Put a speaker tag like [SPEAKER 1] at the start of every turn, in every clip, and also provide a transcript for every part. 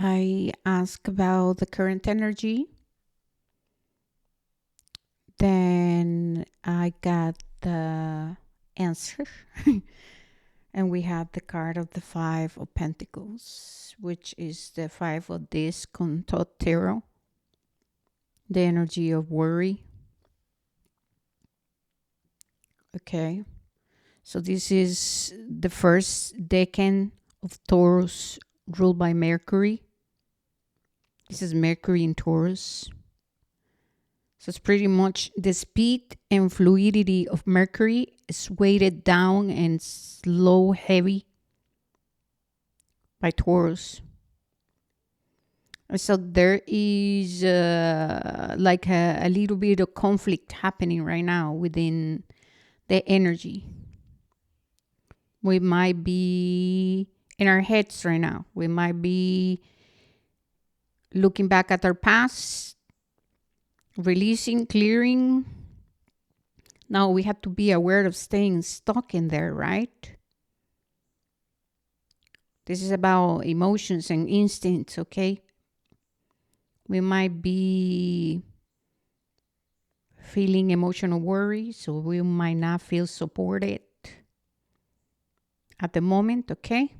[SPEAKER 1] I ask about the current energy. Then I got the answer. And we have the card of the Five of Pentacles, which is the Five of Discontent Tarot, the energy of worry. Okay. So this is the first decan of Taurus ruled by Mercury. This is Mercury in Taurus. So it's pretty much the speed and fluidity of Mercury is weighted down and slow, heavy by Taurus. So there is like a little bit of conflict happening right now within the energy. We might be in our heads right now. We might be looking back at our past, releasing, clearing. Now we have to be aware of staying stuck in there, right? This is about emotions and instincts, okay? We might be feeling emotional worry, so we might not feel supported at the moment, okay?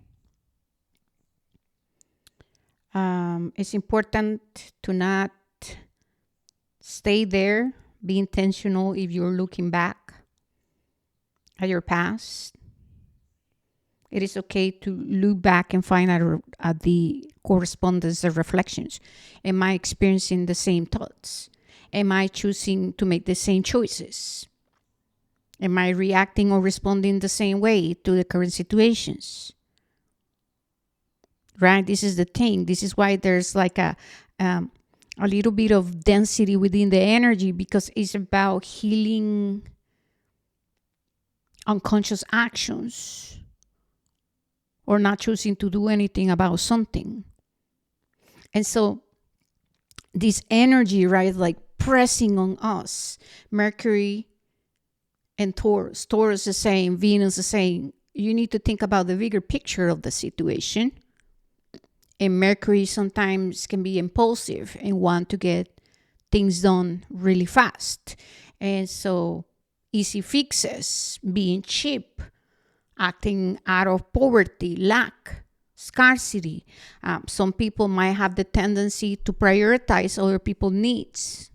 [SPEAKER 1] It's important to not stay there. Be intentional if you're looking back at your past. It is okay to look back and find out at the correspondence of reflections. Am I experiencing the same thoughts? Am I choosing to make the same choices? Am I reacting or responding the same way to the current situations? Right? This is the thing. This is why there's like a little bit of density within the energy, because it's about healing unconscious actions or not choosing to do anything about something. And so this energy, right, like pressing on us, Mercury and Taurus. Taurus is saying, Venus is saying, you need to think about the bigger picture of the situation. And Mercury sometimes can be impulsive and want to get things done really fast. And so easy fixes, being cheap, acting out of poverty, lack, scarcity. Some people might have the tendency to prioritize other people's needs.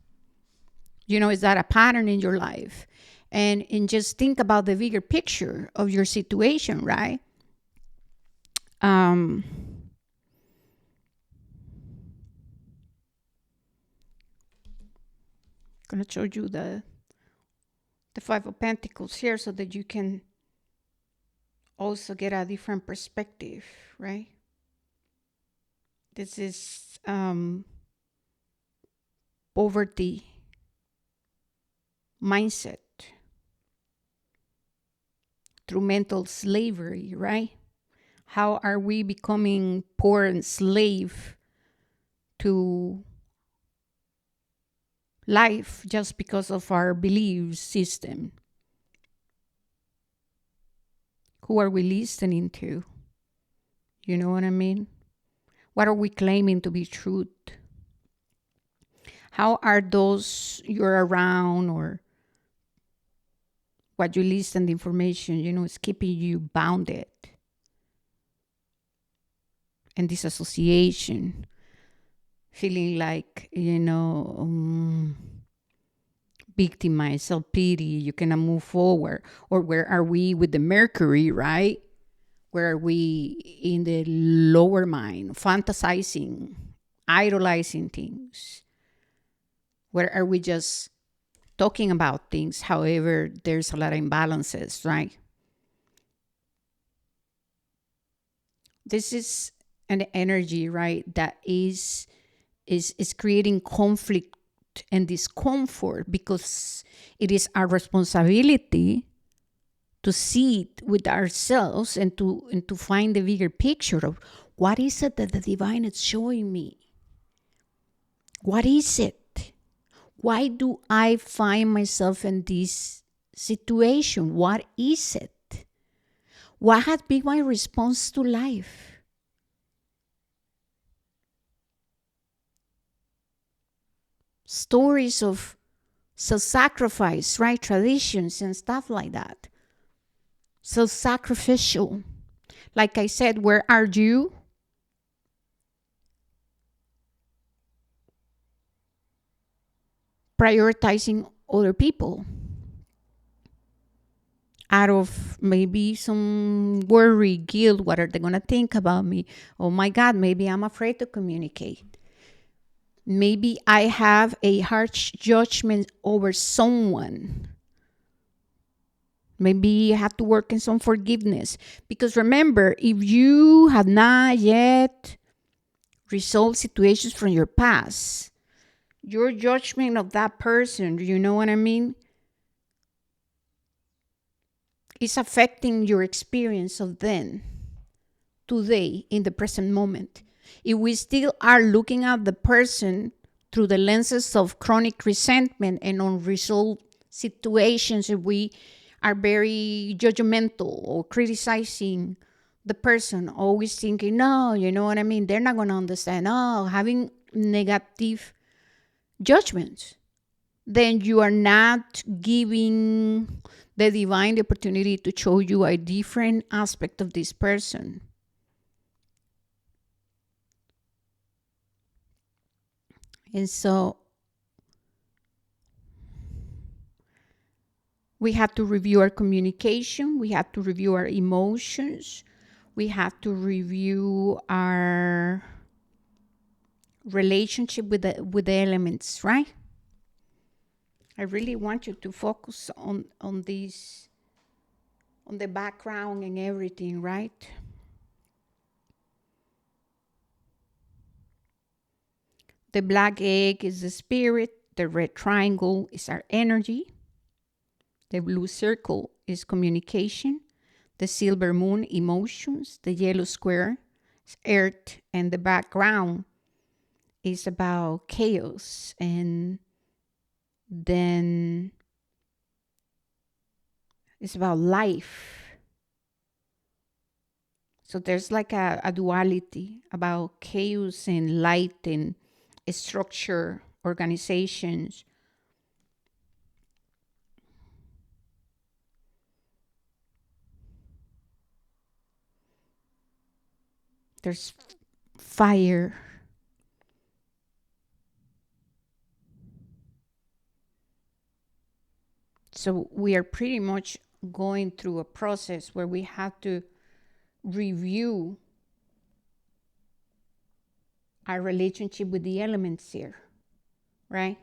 [SPEAKER 1] Is that a pattern in your life? And just think about the bigger picture of your situation, right? Going to show you the Five of Pentacles here so that you can also get a different perspective, right? This is poverty mindset through mental slavery, right? How are we becoming poor and slave to life just because of our belief system? Who are we listening to? You know what I mean? What are we claiming to be truth? How are those you're around or what you listen, the information, is keeping you bounded? And this association, feeling like, victimized, self-pity, you cannot move forward. Or where are we with the Mercury, right? Where are we in the lower mind, fantasizing, idolizing things? Where are we just talking about things? However, there's a lot of imbalances, right? This is an energy, right, that is creating conflict and discomfort, because it is our responsibility to see it with ourselves and to find the bigger picture of what is it that the divine is showing me. What is it? Why do I find myself in this situation? What is it? What has been my response to life? stories of self-sacrifice, right? Traditions and stuff like that. Self-sacrificial. Like I said, where are you prioritizing other people out of maybe some worry, guilt? What are they going to think about me? Oh my God, maybe I'm afraid to communicate. Maybe I have a harsh judgment over someone. Maybe you have to work in some forgiveness. Because remember, if you have not yet resolved situations from your past, your judgment of that person, you know what I mean, is affecting your experience of them today in the present moment. If we still are looking at the person through the lenses of chronic resentment and unresolved situations, if we are very judgmental or criticizing the person, always thinking, no, you know what I mean, they're not going to understand, oh, having negative judgments, then you are not giving the divine the opportunity to show you a different aspect of this person. And so we have to review our communication, we have to review our emotions, we have to review our relationship with the elements, right? I really want you to focus on this, on the background and everything, right? The black egg is the spirit, the red triangle is our energy, the blue circle is communication, the silver moon, emotions, the yellow square is earth, and the background is about chaos. And then it's about life. So there's like a duality about chaos and light and structure, organizations. There's fire. So we are pretty much going through a process where we have to review our relationship with the elements here, right?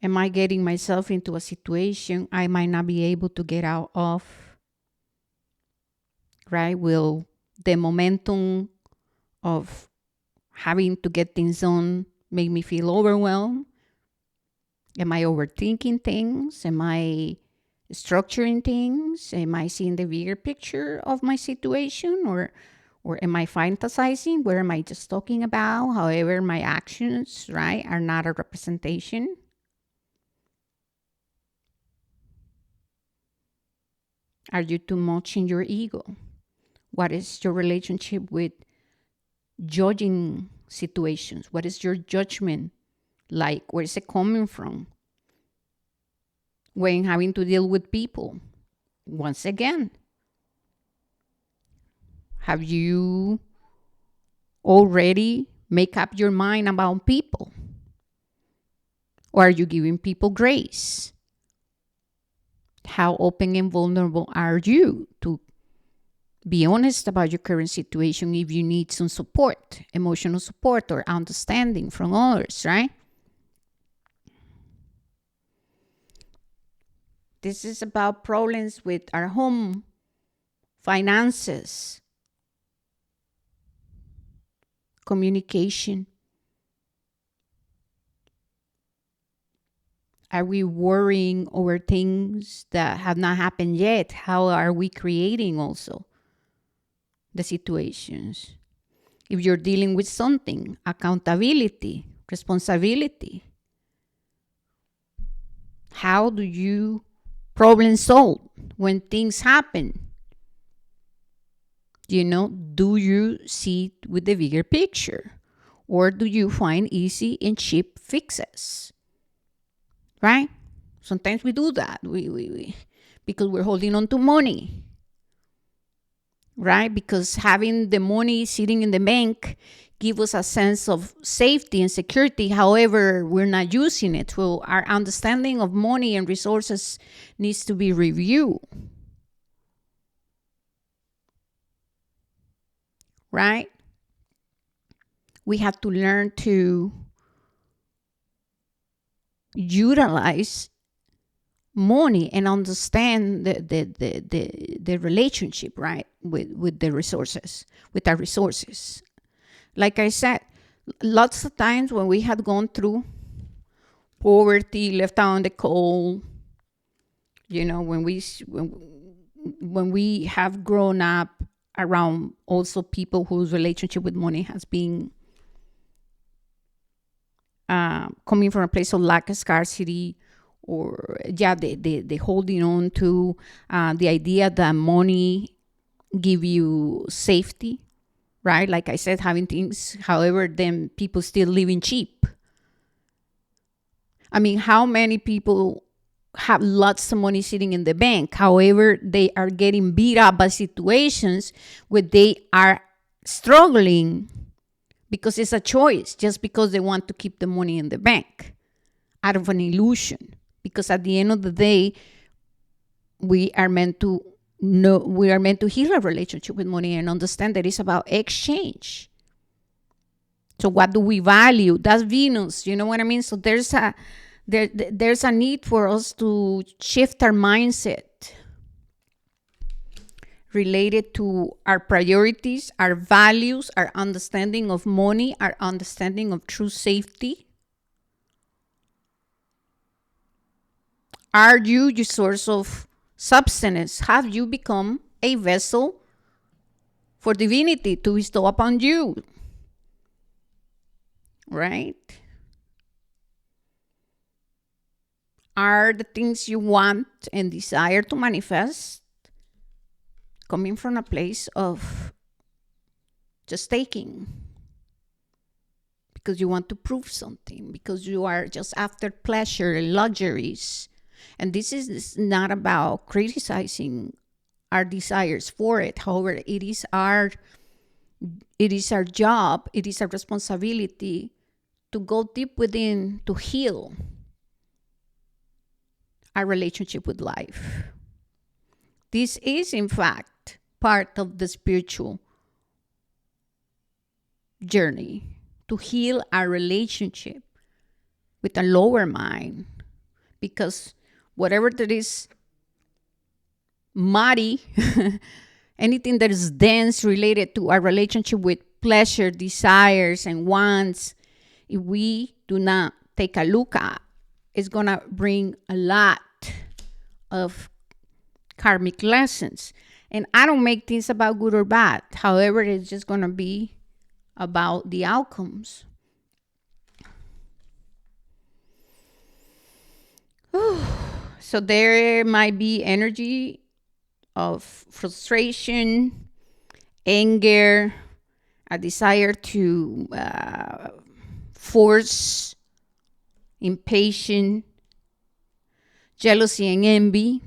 [SPEAKER 1] Am I getting myself into a situation I might not be able to get out of, right? Will the momentum of having to get things done make me feel overwhelmed? Am I overthinking things? Am I structuring things? Am I seeing the bigger picture of my situation? Or am I fantasizing? What am I just talking about? However, my actions, right, are not a representation. Are you too much in your ego? What is your relationship with judging situations? What is your judgment like? Where is it coming from? When having to deal with people, once again, have you already make up your mind about people? Or are you giving people grace? How open and vulnerable are you to be honest about your current situation if you need some support, emotional support or understanding from others, right? This is about problems with our home, finances, communication. Are we worrying over things that have not happened yet? How are we creating also the situations? If you're dealing with something, accountability, responsibility, how do you problem solve when things happen? Do you see it with the bigger picture? Or do you find easy and cheap fixes? Right? Sometimes we do that. We because we're holding on to money. Right? Because having the money sitting in the bank give us a sense of safety and security. However, we're not using it. So our understanding of money and resources needs to be reviewed. Right? We have to learn to utilize money and understand the relationship, right, with the resources, with our resources. Like I said, lots of times when we had gone through poverty, left out in the cold, when we have grown up around also people whose relationship with money has been coming from a place of lack of scarcity, or the holding on to the idea that money give you safety, right? Like I said, having things, however, then people still living cheap. I mean, how many people have lots of money sitting in the bank, however, they are getting beat up by situations where they are struggling because it's a choice, just because they want to keep the money in the bank out of an illusion. Because at the end of the day, we are meant to heal our relationship with money and understand that it's about exchange. So what do we value? That's Venus, you know what I mean? So there's a need for us to shift our mindset related to our priorities, our values, our understanding of money, our understanding of true safety. Are you your source of substance? Have you become a vessel for divinity to bestow upon you? Right? Are the things you want and desire to manifest coming from a place of just taking? Because you want to prove something, because you are just after pleasure and luxuries. And this is not about criticizing our desires for it. However, it is our job, it is our responsibility to go deep within to heal our relationship with life. This is, in fact, part of the spiritual journey, to heal our relationship with a lower mind. Because whatever that is muddy, anything that is dense related to our relationship with pleasure, desires, and wants, if we do not take a look at, it's going to bring a lot of karmic lessons. And I don't make things about good or bad. However, it's just going to be about the outcomes. So there might be energy of frustration, anger, a desire to force, impatience, jealousy and envy,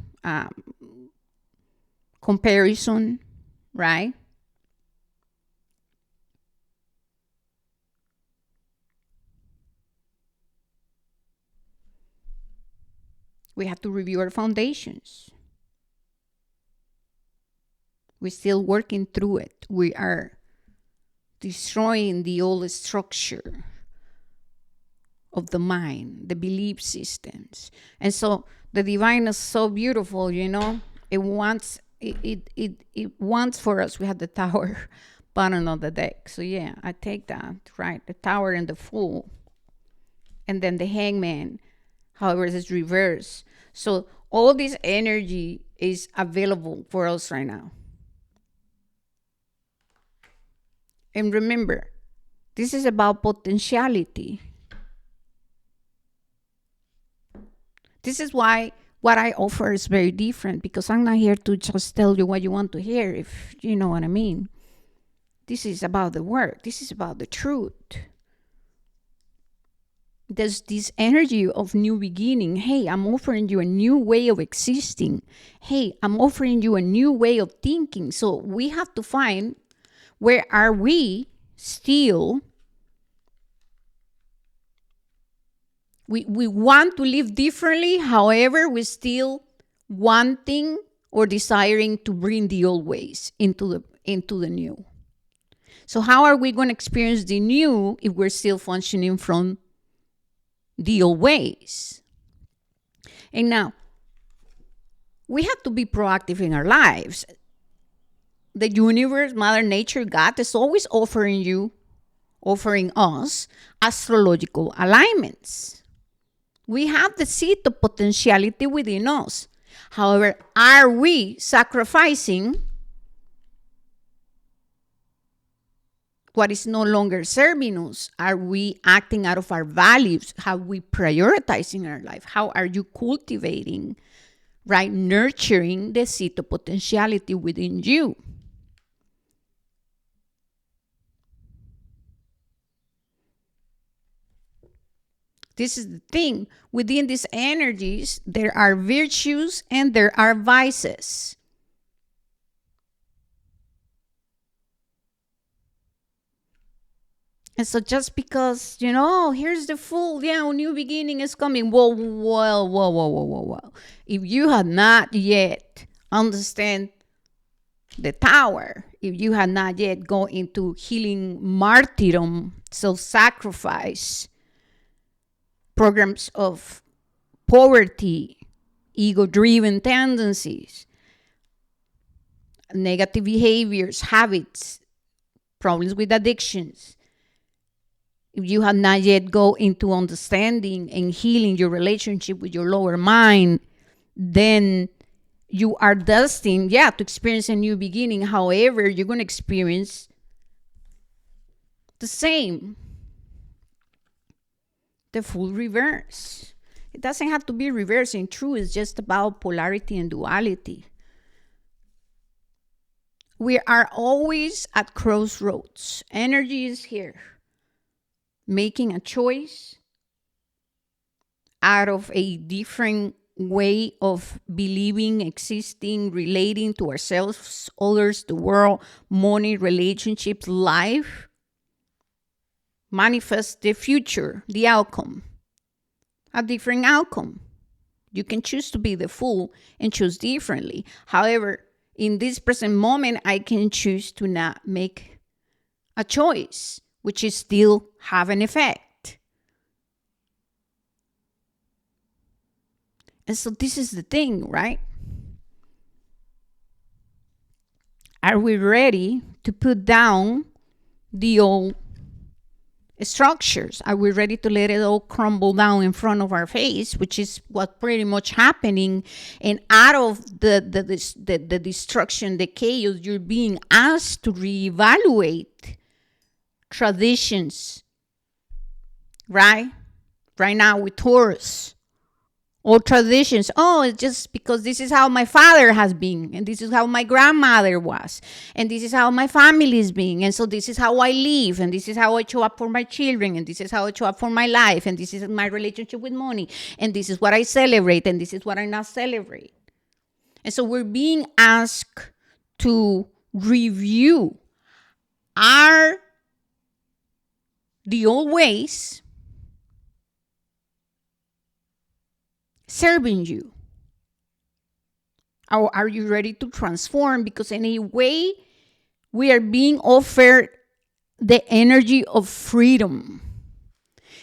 [SPEAKER 1] comparison, right? We have to review our foundations. We're still working through it. We are destroying the old structure of the mind, the belief systems. And so the divine is so beautiful, you know. It wants for us. We have the tower bottom of the deck. So yeah, I take that, right? The tower and the fool. And then the hangman, however, it's reverse. So all this energy is available for us right now. And remember, this is about potentiality. This is why what I offer is very different, because I'm not here to just tell you what you want to hear, if you know what I mean. This is about the work. This is about the truth. There's this energy of new beginning. Hey, I'm offering you a new way of existing. Hey, I'm offering you a new way of thinking. So we have to find, where are we still, we want to live differently, however, we're still wanting or desiring to bring the old ways into the new. So how are we going to experience the new if we're still functioning from the old ways? And now, we have to be proactive in our lives. The universe, Mother Nature, God is always offering us astrological alignments. We have the seed of potentiality within us. However, are we sacrificing what is no longer serving us? Are we acting out of our values? How we prioritizing our life? How are you cultivating, right, nurturing the seed of potentiality within you? This is the thing. Within these energies, there are virtues and there are vices. And so just because, here's the full, a new beginning is coming. Whoa. If you have not yet understand the tower, if you have not yet gone into healing martyrdom, self-sacrifice, programs of poverty, ego-driven tendencies, negative behaviors, habits, problems with addictions, if you have not yet go into understanding and healing your relationship with your lower mind, then you are destined, to experience a new beginning. However, you're going to experience the same, the full reverse. It doesn't have to be reverse. In truth, it's just about polarity and duality. We are always at crossroads. Energy is here, making a choice out of a different way of believing, existing, relating to ourselves, others, the world, money, relationships, life. Manifest the future, the outcome, a different outcome. You can choose to be the fool and choose differently. However, in this present moment, I can choose to not make a choice, which is still have an effect. And so this is the thing, right? Are we ready to put down the old structures? Are we ready to let it all crumble down in front of our face, which is what pretty much happening? And out of the destruction, the chaos, you're being asked to reevaluate traditions, right? Right now with Taurus, or traditions. Oh, it's just because this is how my father has been, and this is how my grandmother was, and this is how my family is being, and so this is how I live, and this is how I show up for my children, and this is how I show up for my life, and this is my relationship with money, and this is what I celebrate, and this is what I not celebrate. And so we're being asked to review, are the old ways serving you? Or are you ready to transform? Because in a way, we are being offered the energy of freedom.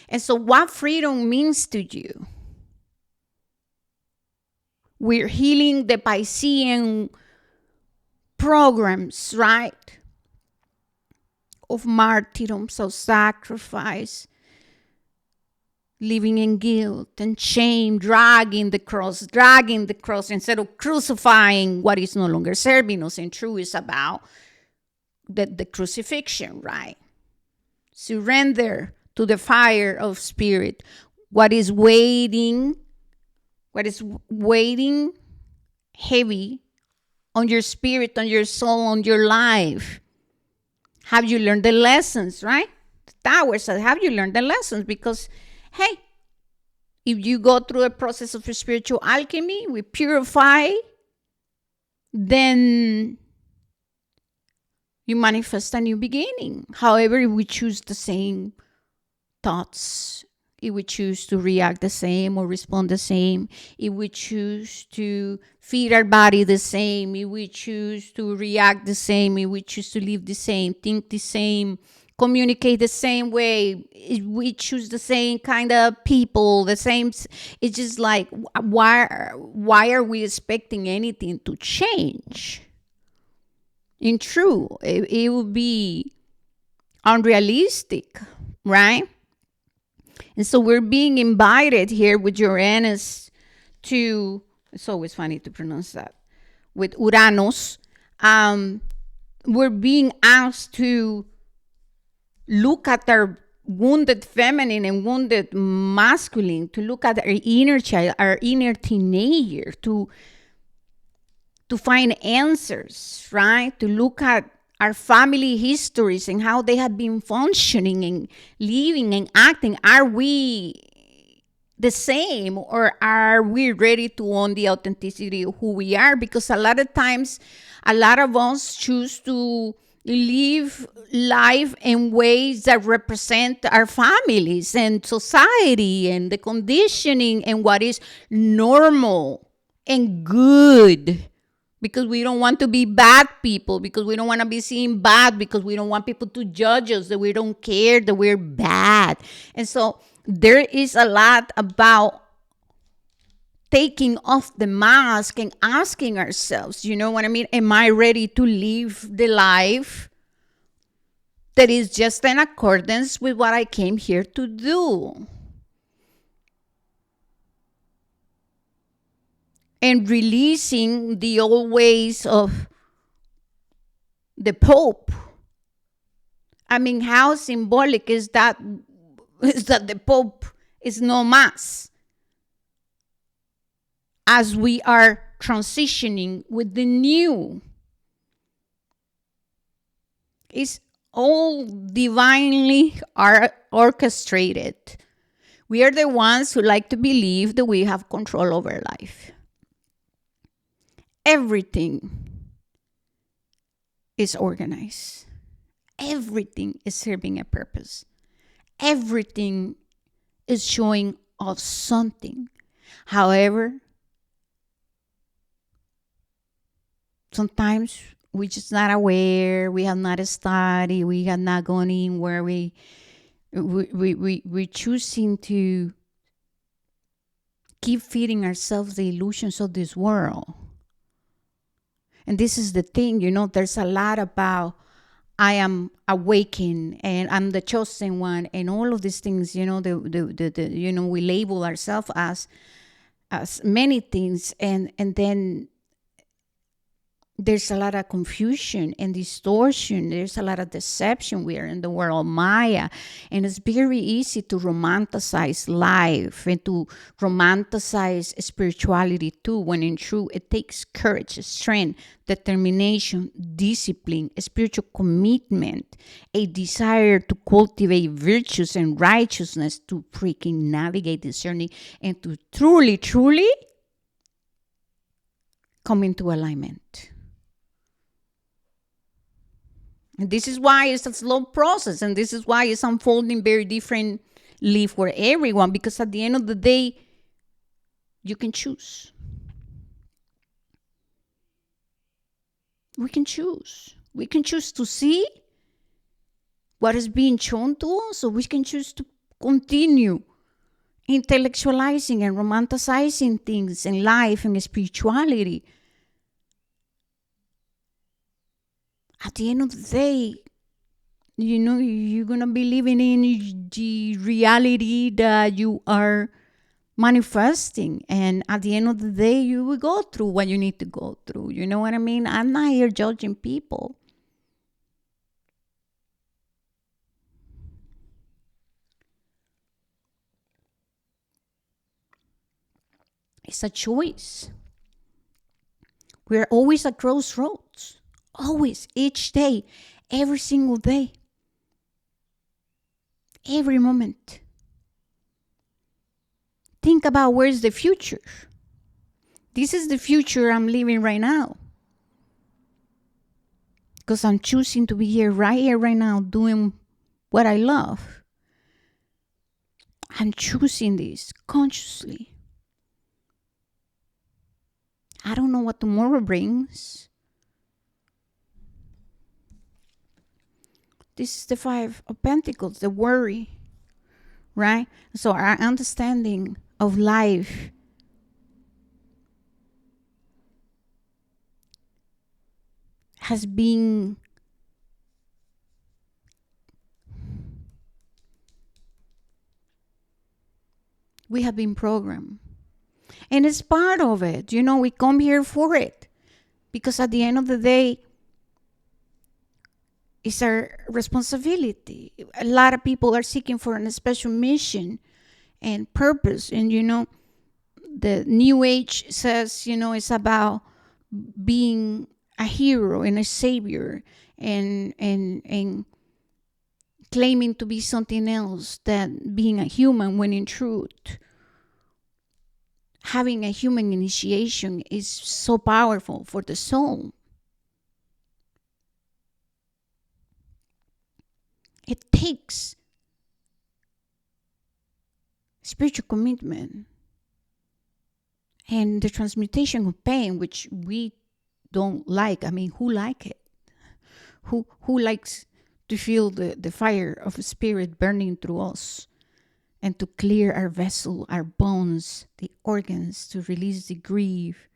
[SPEAKER 1] And so what freedom means to you? We're healing the Piscean programs, right? Of martyrdom, self-sacrifice, living in guilt and shame, dragging the cross instead of crucifying what is no longer serving us. And true is about the crucifixion, right? Surrender to the fire of spirit. What is waiting heavy on your spirit, on your soul, on your life? Have you learned the lessons, right? The Tower said, have you learned the lessons? Because hey, if you go through a process of spiritual alchemy, we purify, then you manifest a new beginning. However, if we choose the same thoughts, if we choose to react the same or respond the same, if we choose to feed our body the same, if we choose to react the same, if we choose to live the same, think the same, communicate the same way, if we choose the same kind of people, the same, it's just like, why are we expecting anything to change? In true, it would be unrealistic, right? And so we're being invited here with Uranus to, it's always funny to pronounce that, with Uranus. We're being asked to look at our wounded feminine and wounded masculine, to look at our inner child, our inner teenager, to find answers, right? To look at our family histories and how they have been functioning and living and acting. Are we the same, or are we ready to own the authenticity of who we are? Because a lot of times, a lot of us choose to live life in ways that represent our families and society and the conditioning and what is normal and good, because we don't want to be bad people, because we don't want to be seen bad, because we don't want people to judge us, that we don't care, that we're bad. And so there is a lot about taking off the mask and asking ourselves, you know what I mean? Am I ready to live the life that is just in accordance with what I came here to do? And releasing the old ways of the Pope. I mean, how symbolic is that the Pope is no más, as we are transitioning with the new. It's all divinely orchestrated. We are the ones who like to believe that we have control over life. Everything is organized. Everything is serving a purpose. Everything is showing us something. However, sometimes we're just not aware. We have not studied. We have not gone in where we're choosing to keep feeding ourselves the illusions of this world. And this is the thing, there's a lot about I am awakened and I'm the chosen one and all of these things, we label ourselves as many things, and then there's a lot of confusion and distortion. There's a lot of deception. We are in the world of Maya. And it's very easy to romanticize life and to romanticize spirituality too, when in truth it takes courage, strength, determination, discipline, spiritual commitment, a desire to cultivate virtues and righteousness to freaking navigate this journey and to truly, truly come into alignment. And this is why it's a slow process, and this is why it's unfolding very differently for everyone, because at the end of the day, you can choose. We can choose. We can choose to see what is being shown to us, or we can choose to continue intellectualizing and romanticizing things in life and spirituality. At the end of the day, you're going to be living in the reality that you are manifesting. And at the end of the day, you will go through what you need to go through. You know what I mean? I'm not here judging people. It's a choice. We're always at crossroads. Always, each day, every single day, every moment. think about where's the future. This is the future I'm living right now. Because I'm choosing to be here, right now, doing what I love. I'm choosing this consciously. I don't know what tomorrow brings. This is the Five of Pentacles, the worry, right? So our understanding of life has been we have been programmed. And it's part of it. You know, we come here for it. Because at the end of the day, it's our responsibility. A lot of people are seeking for a special mission and purpose. And, you know, the New Age says, you know, it's about being a hero and a savior and claiming to be something else than being a human, when in truth, having a human initiation is so powerful for the soul. It takes spiritual commitment and the transmutation of pain, which we don't like. I mean, who like it? Who likes to feel the fire of a spirit burning through us, and to clear our vessel, our bones, the organs, to release the grief?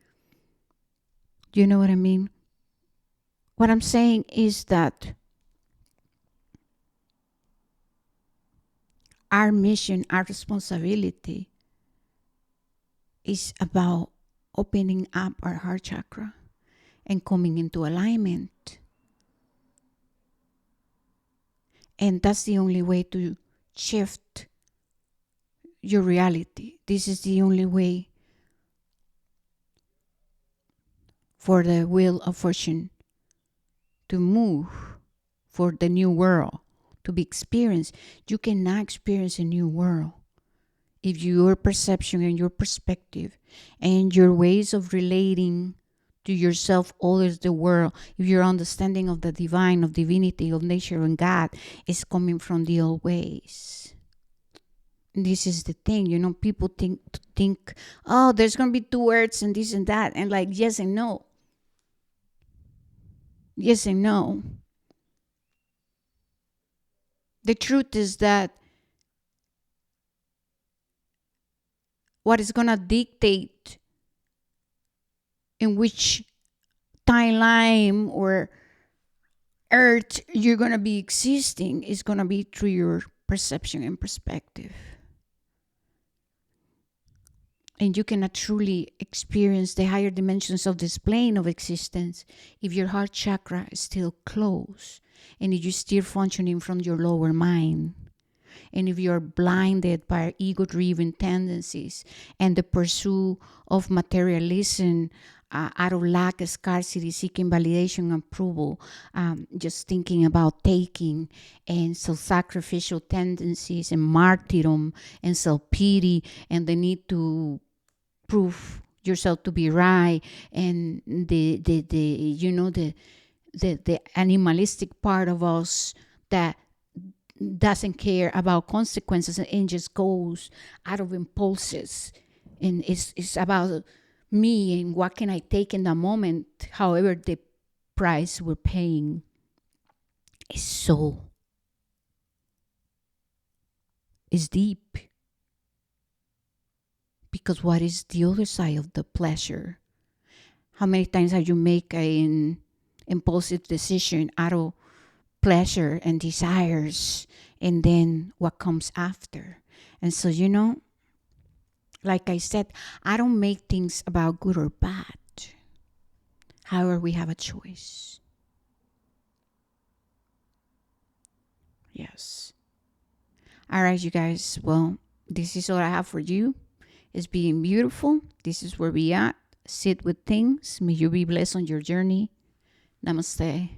[SPEAKER 1] Do you know what I mean? What I'm saying is that our mission, our responsibility is about opening up our heart chakra and coming into alignment. And that's the only way to shift your reality. This is the only way for the wheel of fortune to move, for the new world to be experienced. You cannot experience a new world if your perception and your perspective and your ways of relating to yourself, others, the world, if your understanding of the divine, of divinity, of nature and God is coming from the old ways. This is the thing, you know, people think, oh, there's going to be two earths and this and that. And like, yes and no. Yes and no. The truth is that what is going to dictate in which timeline or earth you're going to be existing is going to be through your perception and perspective. And you cannot truly experience the higher dimensions of this plane of existence if your heart chakra is still closed, and if you're still functioning from your lower mind, and if you're blinded by ego-driven tendencies and the pursuit of materialism out of lack, scarcity, seeking validation, approval, just thinking about taking, and self-sacrificial tendencies and martyrdom and self-pity and the need to prove yourself to be right, and the you know, the animalistic part of us that doesn't care about consequences and just goes out of impulses, and it's about me and what can I take in the moment, however the price we're paying is deep. Because what is the other side of the pleasure? How many times have you make an impulsive decision out of pleasure and desires, and then what comes after? And so, you know, like I said, I don't make things about good or bad. However, we have a choice. Yes. All right, you guys. Well, this is all I have for you. It's being beautiful. This is where we are. Sit with things. May you be blessed on your journey. Namaste.